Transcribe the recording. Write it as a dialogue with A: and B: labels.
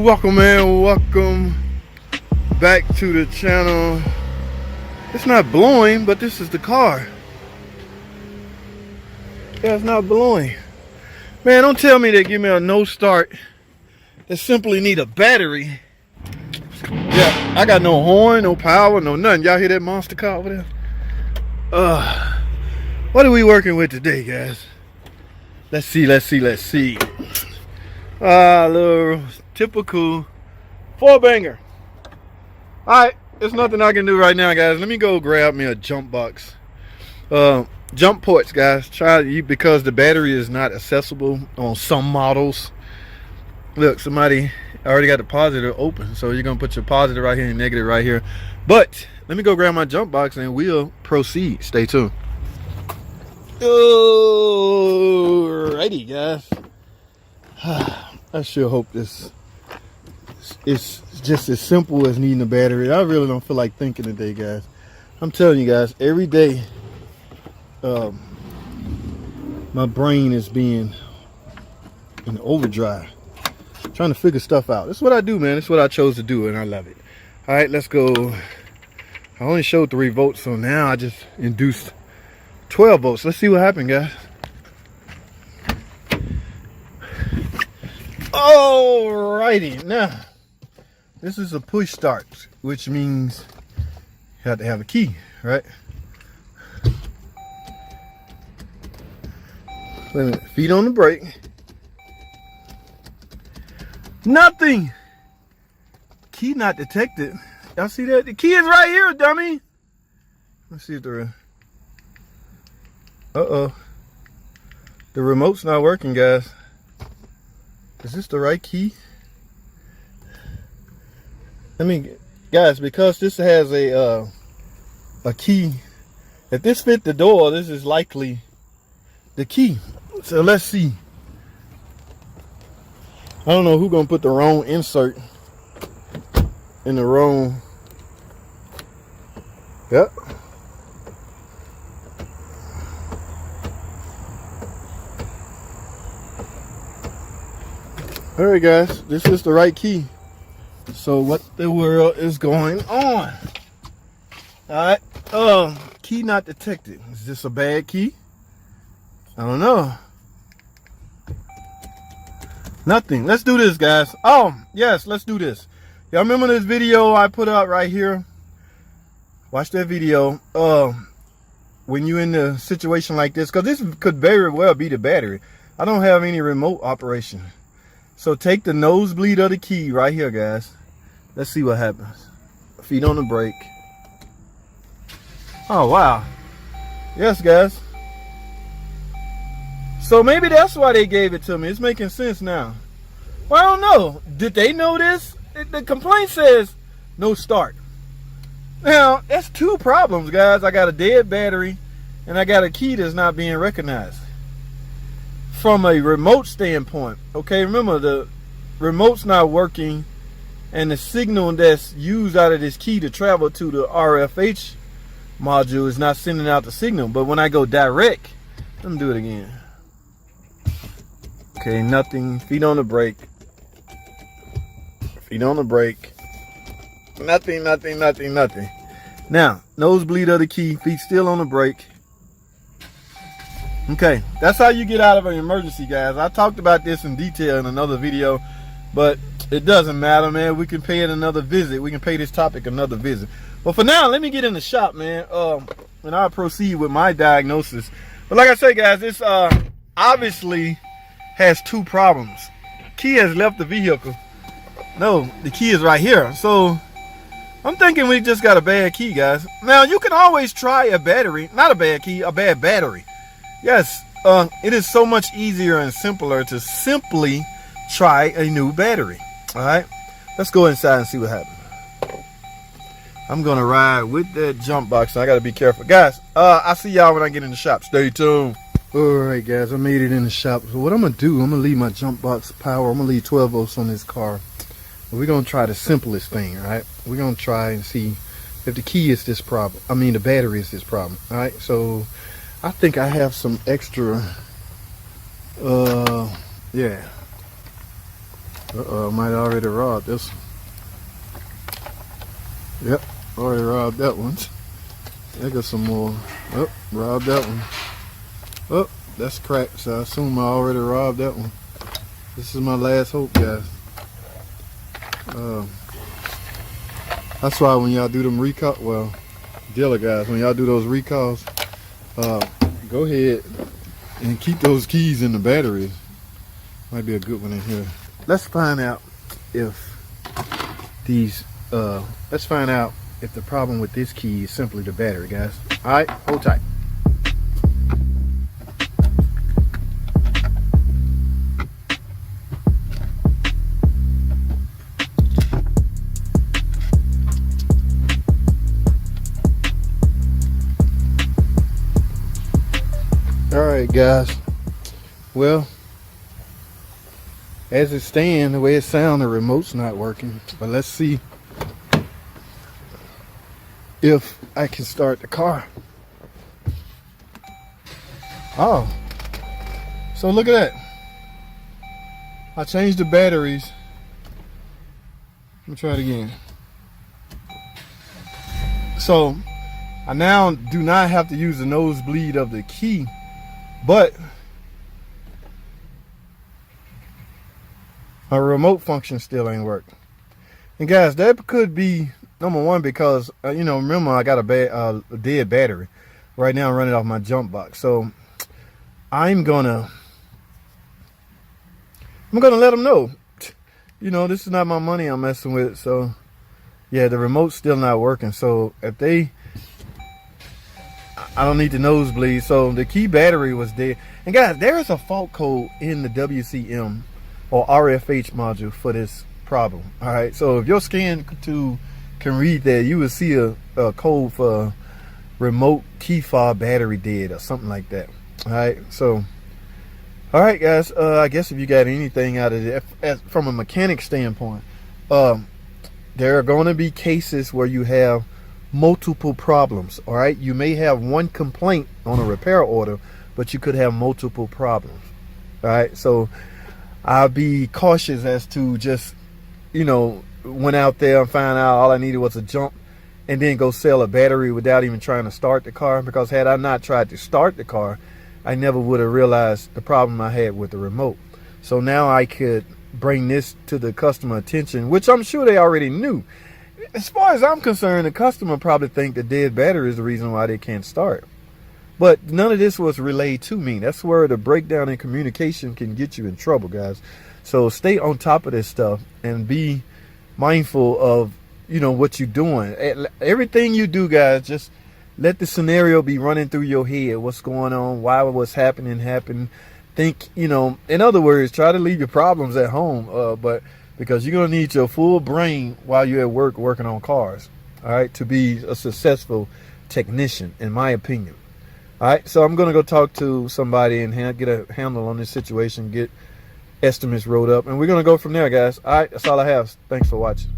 A: Welcome, man. Welcome back to the channel. It's not blowing, but this is the car. Yeah, it's not blowing. Man, don't tell me they give me a no start. They simply need a battery. Yeah, I got no horn, no power, no nothing. Y'all hear that monster car over there? What are we working with today, guys? Let's see. Little typical 4-banger. Alright, there's nothing I can do right now, guys. Let me go grab me a jump box. Jump ports, guys. Because the battery is not accessible on some models. Look, somebody already got the positive open, so you're gonna put your positive right here and negative right here. But let me go grab my jump box and we'll proceed. Stay tuned. Alrighty, guys. I sure hope this is just as simple as needing a battery. I really don't feel like thinking today, guys. I'm telling you guys, every day my brain is being in overdrive, trying to figure stuff out. This is what I do, man. This is what I chose to do, and I love it. All right, let's go. I only showed 3 volts, so now I just induced 12 volts. Let's see what happened, guys. Alrighty, now this is a push start, which means you have to have a key, right? Wait a minute, feet on the brake. Nothing. Key not detected. Y'all see that? The key is right here, dummy. Let's see if the the remote's not working, guys. Is this the right key? Guys, because this has a key, if this fit the door, this is likely the key. So let's see. I don't know who's gonna put the wrong insert in the wrong. Yep. Alright, guys, this is the right key. So what the world is going on? Alright, key not detected. Is this a bad key? I don't know. Nothing. Let's do this, guys. Oh, yes, let's do this. Y'all remember this video I put out right here? Watch that video. When you're in a situation like this, because this could very well be the battery. I don't have any remote operation. So take the nosebleed of the key right here, guys. Let's see what happens. Feet on the brake. Oh, wow. Yes, guys. So maybe that's why they gave it to me. It's making sense now. Well, I don't know. Did they know this? The complaint says no start. Now, that's 2 problems, guys. I got a dead battery and I got a key that's not being recognized. From a remote standpoint, okay, remember the remote's not working and the signal that's used out of this key to travel to the RFH module is not sending out the signal. But when I go direct, let me do it again. Okay, nothing. Feet on the brake. Feet on the brake. Nothing. Now, nosebleed of the key, feet still on the brake. Okay, that's how you get out of an emergency, guys. I talked about this in detail in another video, but it doesn't matter, man. We can pay it another visit. We can pay this topic another visit. But for now, let me get in the shop, man, and I'll proceed with my diagnosis. But like I say, guys, this obviously has 2 problems. Key has left the vehicle. No, the key is right here. So I'm thinking we just got a bad key, guys. Now, you can always try a battery. Not a bad key, a bad battery. Yes, it is so much easier and simpler to simply try a new battery. All right, let's go inside and see what happens. I'm gonna ride with that jump box. I gotta be careful, guys. I'll see y'all when I get in the shop. Stay tuned. All right, guys, I made it in the shop. So what I'm gonna do, I'm gonna leave my jump box power. I'm gonna leave 12 volts on this car. We're gonna try the simplest thing. All right, we're gonna try and see if the key is this problem. I mean, the battery is this problem. All right, so I think I have some extra yeah, Uh-oh, I might already robbed this one. Yep, already robbed that one. I got some more. Oh, robbed that one. Oh, that's cracked, so I assume I already robbed that one. This is my last hope, guys. That's why when y'all do them recall, well, dealer guys, when y'all do those recalls, go ahead and keep those keys in the batteries. Might be a good one in here. Let's find out if these, let's find out if the problem with this key is simply the battery, guys. All right, hold tight. All right, guys. Well, as it stands, the way it sounds, the remote's not working. But let's see if I can start the car. Oh, so look at that. I changed the batteries. Let me try it again. So I now do not have to use the nosebleed of the key, but my remote function still ain't working. And guys, that could be number one because remember I got a dead battery right now. I'm running off my jump box, so I'm gonna let them know. This is not my money I'm messing with. So yeah, the remote's still not working. So if I don't need the nosebleed. So the key battery was dead. And guys, there is a fault code in the WCM or RFH module for this problem. All right, so if your scan tool can read that, you will see a code for remote key fob battery dead or something like that. All right, so all right, guys, I guess if you got anything out of it from a mechanic standpoint, there are going to be cases where you have multiple problems. All right, you may have one complaint on a repair order, but you could have multiple problems. All right, so I'll be cautious as to just went out there and found out all I needed was a jump and then go sell a battery without even trying to start the car, because had I not tried to start the car, I never would have realized the problem I had with the remote. So now I could bring this to the customer attention, which I'm sure they already knew. As far as I'm concerned, the customer probably think the dead battery is the reason why they can't start. But none of this was relayed to me. That's where the breakdown in communication can get you in trouble, guys. So stay on top of this stuff and be mindful of what you're doing. Everything you do, guys, just let the scenario be running through your head. What's going on? Why what's happening happened? Think, in other words, try to leave your problems at home, but because you're going to need your full brain while you're at work working on cars, all right, to be a successful technician, in my opinion. All right, so I'm going to go talk to somebody and get a handle on this situation, get estimates wrote up, and we're going to go from there, guys. All right, that's all I have. Thanks for watching.